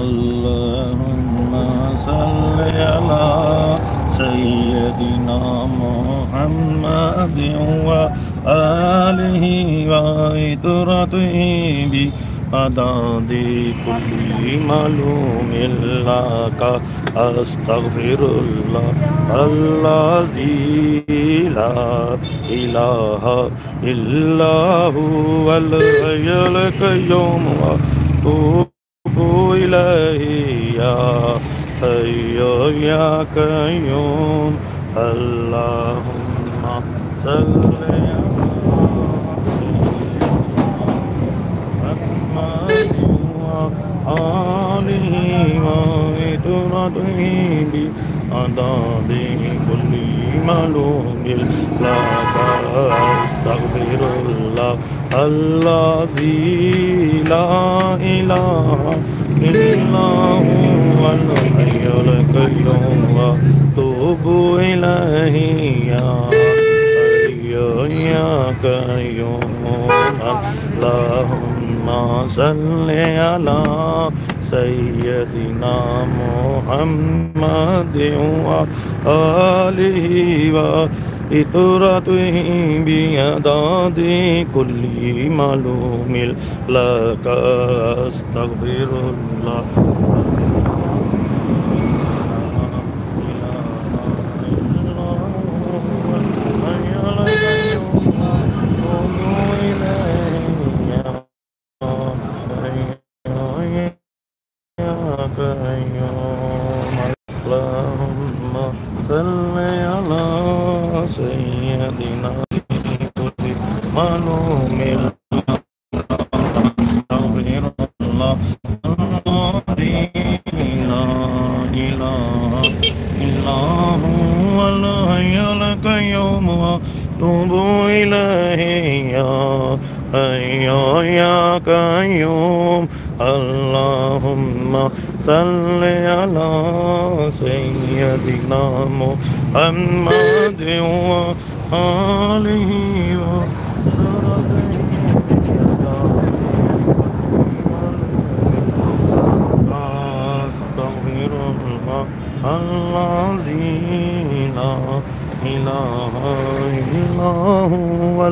اللهم صل على سيدنا محمد وآله وعترته بعدد كل معلوم لك أستغفر الله الذي لا إله إلا هو الحي القيوم وأتوب إليه يا حي يا قيوم اللهم صل على محمد وآله وعترته بعدد كل معلوم لك أستغفر الله الذي لا إله إلا هو الحي القيوم وأتوب إليه يا حي يا قيوم اللهم صل على سيدنا محمد وآله وعترته بعدد كل معلوم لك أستغفر الله اللهم صل على سيدنا معلوم أستغفر الله الذي لا إله إلا هو الحي القيوم وأتوب إليه يا حي يا قيوم اللهم صل على سيدنا محمد وآله أستغفر الله الذي لا إله إلا هو